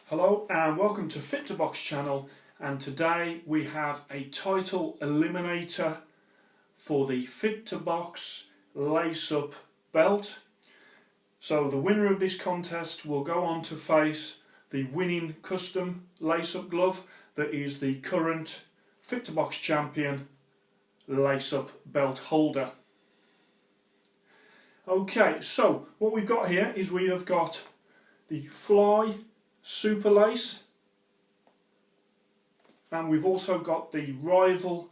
Hello and welcome to Fit to Box channel, and today we have a title eliminator for the Fit to Box lace up belt. So the winner of this contest will go on to face the winning custom lace up glove that is the current Fit to Box champion lace up belt holder. Okay, so what we've got here is we have got the Fly Superlace, and we've also got the Rival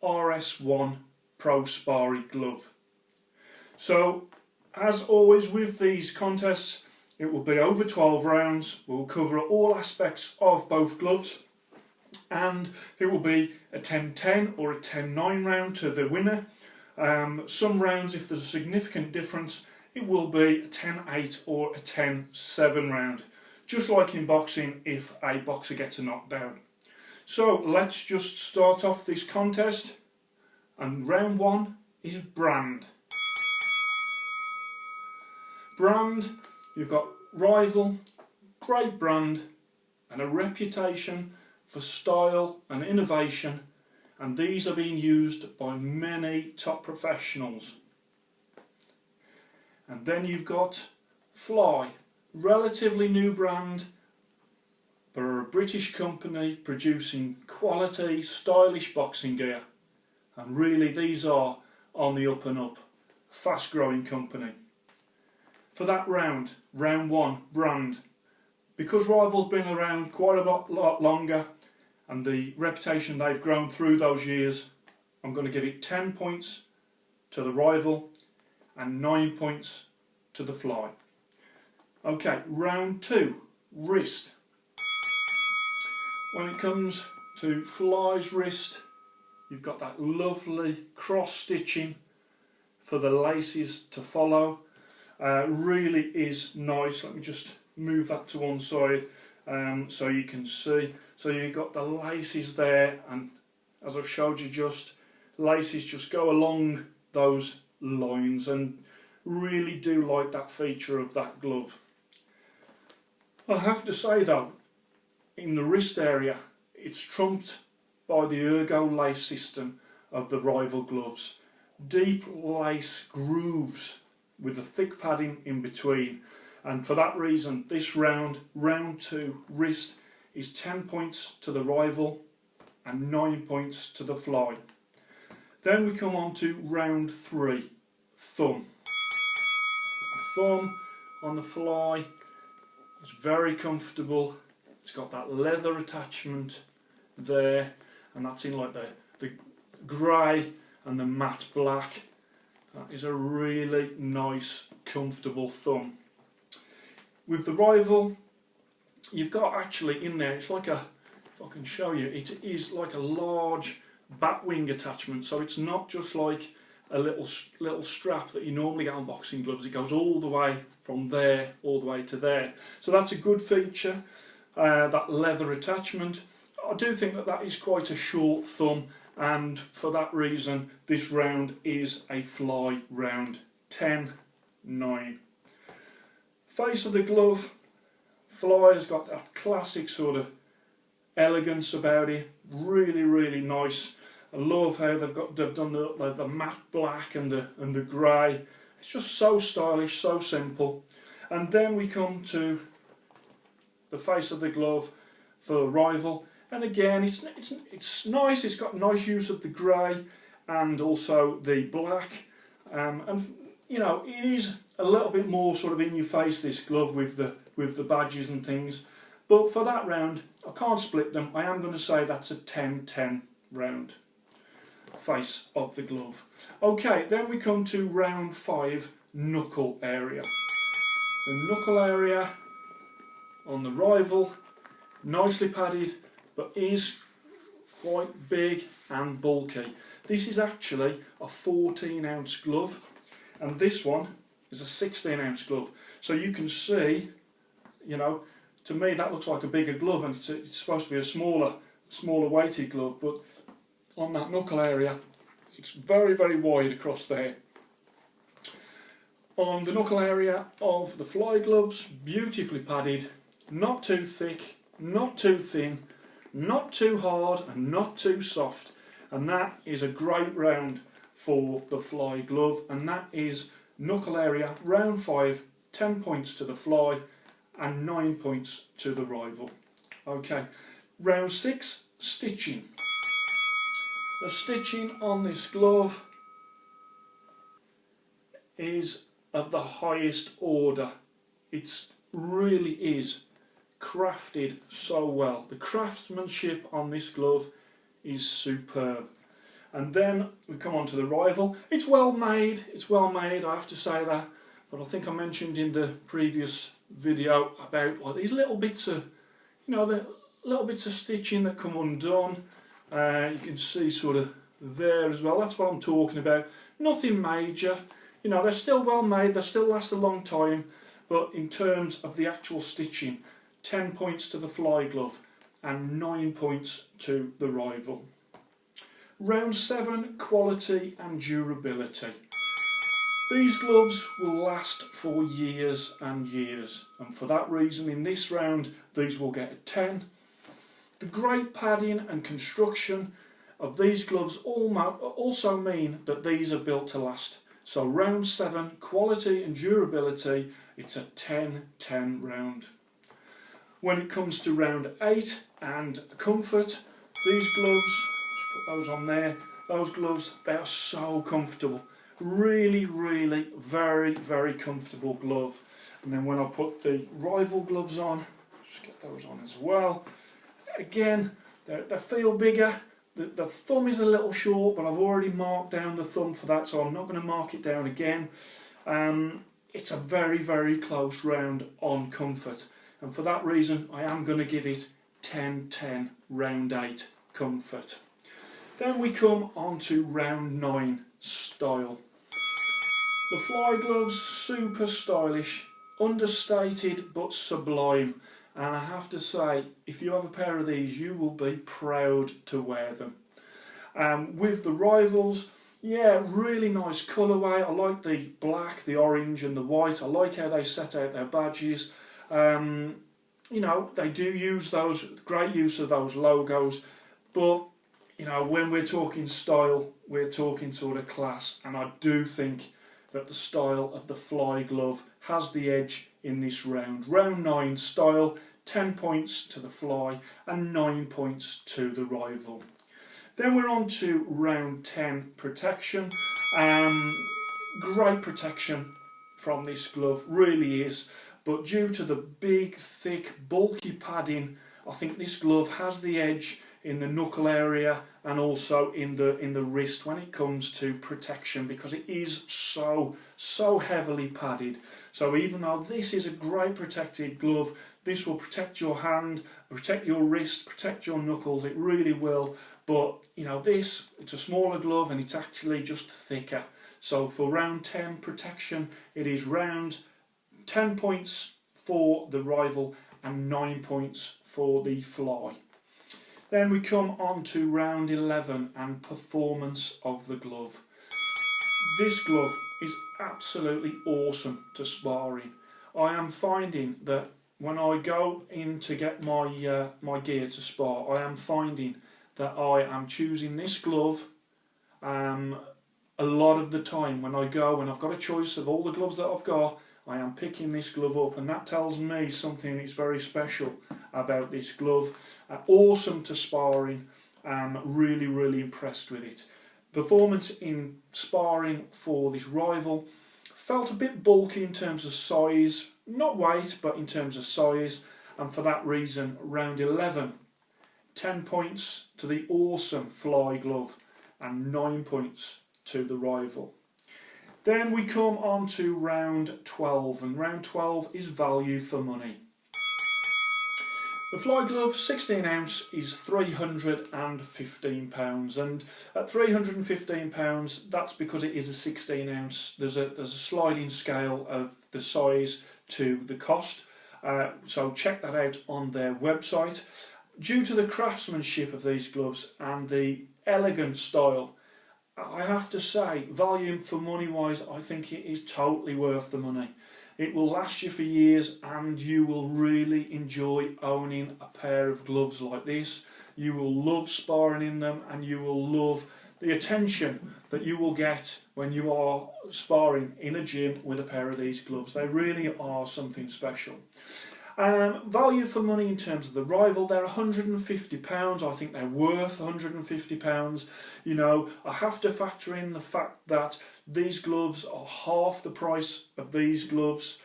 RS1 Pro Sparring glove. So as always with these contests, it will be over 12 rounds. We'll cover all aspects of both gloves, and it will be a 10-10 or a 10-9 round to the winner. Some rounds, if there's a significant difference, it will be a 10-8 or a 10-7 round, just like in boxing if a boxer gets a knockdown. So let's just start off this contest, and round one is brand. Brand, you've got Rival, great brand, and a reputation for style and innovation, and these are being used by many top professionals. And then you've got Fly, relatively new brand, but are a British company producing quality, stylish boxing gear, and really these are on the up and up, fast growing company. For that round, round one, brand, because Rival's been around quite a lot longer and the reputation they've grown through those years, I'm going to give it 10 points to the Rival and 9 points to the Fly. Okay, round two, wrist. When it comes to Fly's wrist, you've got that lovely cross stitching for the laces to follow. Really is nice. Let me just move that to one side so you can see. So you've got the laces there, and as I've showed you, just laces just go along those lines, and really do like that feature of that glove. I have to say though, in the wrist area, it's trumped by the ergo lace system of the Rival gloves. Deep lace grooves with a thick padding in between, and for that reason this round, round two, wrist, is 10 points to the Rival and 9 points to the Fly. Then we come on to round three, thumb. Thumb on the Fly is very comfortable. It's got that leather attachment there, and that's in like the grey and the matte black. That is a really nice, comfortable thumb. With the Rival, you've got actually in there, it's like a, if I can show you, it is like a large bat wing attachment. So it's not just like a little strap that you normally get on boxing gloves. It goes all the way from there all the way to there. So that's a good feature, that leather attachment. I do think that that is quite a short thumb, and for that reason this round is a Fly round, 10-9. Face of the glove, Fly has got that classic sort of elegance about it. Really, really nice. I love how they've done the matte black and the grey. It's just so stylish, so simple. And then we come to the face of the glove for Rival, and again it's nice. It's got nice use of the grey and also the black, and you know, it is a little bit more sort of in your face, this glove, with the badges and things. But for that round, I can't split them. I am going to say that's a 10-10 round, face of the glove. Okay, then we come to round five, knuckle area. The knuckle area on the Rival, nicely padded, but is quite big and bulky. This is actually a 14-ounce glove, and this one is a 16-ounce glove. So you can see, you know, to me that looks like a bigger glove, and it's supposed to be a smaller weighted glove, but on that knuckle area it's very, very wide across there. On the knuckle area of the Fly gloves, beautifully padded, not too thick, not too thin, not too hard and not too soft, and that is a great round for the fly glove, and that is knuckle area, round 5, 10 points to the fly and 9 points to the rival. Okay, round 6, stitching. The stitching on this glove is of the highest order. It really is crafted so well. The craftsmanship on this glove is superb. And then we come on to the rival. It's well made, I have to say that, but I think I mentioned in the previous video about like these little bits of, you know, the little bits of stitching that come undone. You can see sort of there as well, that's what I'm talking about. Nothing major, you know, they're still well made, they still last a long time, but in terms of the actual stitching, 10 points to the fly glove and 9 points to the rival. Round 7, quality and durability. These gloves will last for years and years, and for that reason in this round these will get a 10. The great padding and construction of these gloves also mean that these are built to last. So round 7, quality and durability, it's a 10-10 round. When it comes to round 8 and comfort, these gloves, just put those on there, those gloves, they are so comfortable. Really, really, very, very comfortable glove. And then when I put the rival gloves on, just get those on as well. Again, they feel bigger. The thumb is a little short, but I've already marked down the thumb for that, so I'm not going to mark it down again. It's a very, very close round on comfort, and for that reason I am going to give it 10-10 round 8 comfort. Then we come on to round 9 style. The fly gloves, super stylish, understated but sublime. And I have to say, if you have a pair of these, you will be proud to wear them. With the rivals, yeah, really nice colourway. I like the black, the orange and the white. I like how they set out their badges. You know, they do use those, great use of those logos. But, you know, when we're talking style, we're talking sort of class. And I do think that the style of the fly glove has the edge in this round. Round 9 style, 10 points to the fly and 9 points to the rival. Then we're on to round 10 protection. Great protection from this glove, really is. But due to the big, thick, bulky padding, I think this glove has the edge in the knuckle area and also in the wrist when it comes to protection, because it is so heavily padded. So even though this is a great protected glove, this will protect your hand, protect your wrist, protect your knuckles, it really will. But you know, this, it's a smaller glove and it's actually just thicker. So for round 10 protection, it is round 10 points for the rival and 9 points for the fly. Then we come on to round 11 and performance of the glove. This glove is absolutely awesome to sparring. I am finding that when I go in to get my my gear to spar, I am finding that I am choosing this glove a lot of the time. When I go and I've got a choice of all the gloves that I've got, I am picking this glove up, and that tells me something that's very special about this glove. Awesome to sparring, really, really impressed with it. Performance in sparring for this rival felt a bit bulky in terms of size, not weight, but in terms of size, and for that reason, round 11, 10 points to the awesome fly glove and 9 points to the rival. Then we come on to round 12, and round 12 is value for money. The fly glove 16 ounce is £315, and at £315 that's because it is a 16 ounce. There's a sliding scale of the size to the cost, so check that out on their website. Due to the craftsmanship of these gloves and the elegant style, I have to say, value for money wise, I think it is totally worth the money. It will last you for years, and you will really enjoy owning a pair of gloves like this. You will love sparring in them, and you will love the attention that you will get when you are sparring in a gym with a pair of these gloves. They really are something special. Value for money in terms of the rival, they're £150. I think they're worth £150. You know, I have to factor in the fact that these gloves are half the price of these gloves.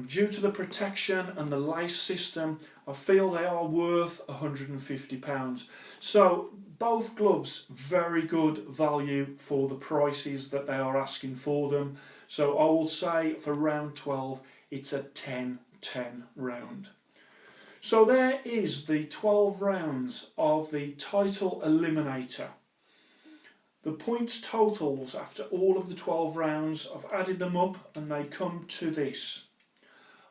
Due to the protection and the lace system, I feel they are worth £150. So both gloves, very good value for the prices that they are asking for them. So I will say for round 12, it's a 10-10 round. So there is the 12 rounds of the title Eliminator. The points totals after all of the 12 rounds, I've added them up and they come to this: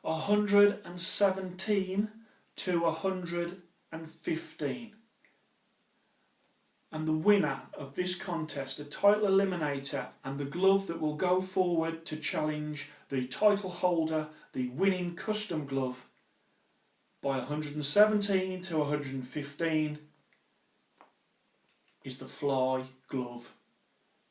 117 to 115. And the winner of this contest, the title Eliminator, and the glove that will go forward to challenge the title holder, the winning custom glove, by 117 to 115, is the Fly glove.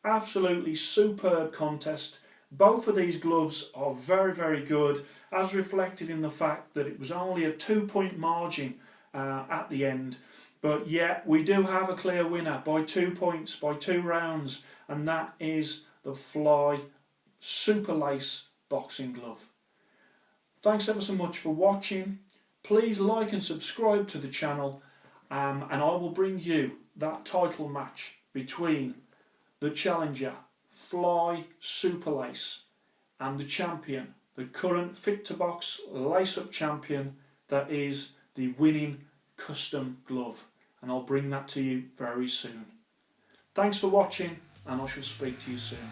Absolutely superb contest. Both of these gloves are very, very good, as reflected in the fact that it was only a 2-point margin at the end. But yeah, we do have a clear winner by 2 points, by 2 rounds, and that is the Fly Superlace boxing glove. Thanks ever so much for watching. Please like and subscribe to the channel, and I will bring you that title match between the challenger Fly Superlace and the champion, the current Fit to Box lace-up champion, that is the winning custom glove, and I'll bring that to you very soon. Thanks for watching, and I shall speak to you soon.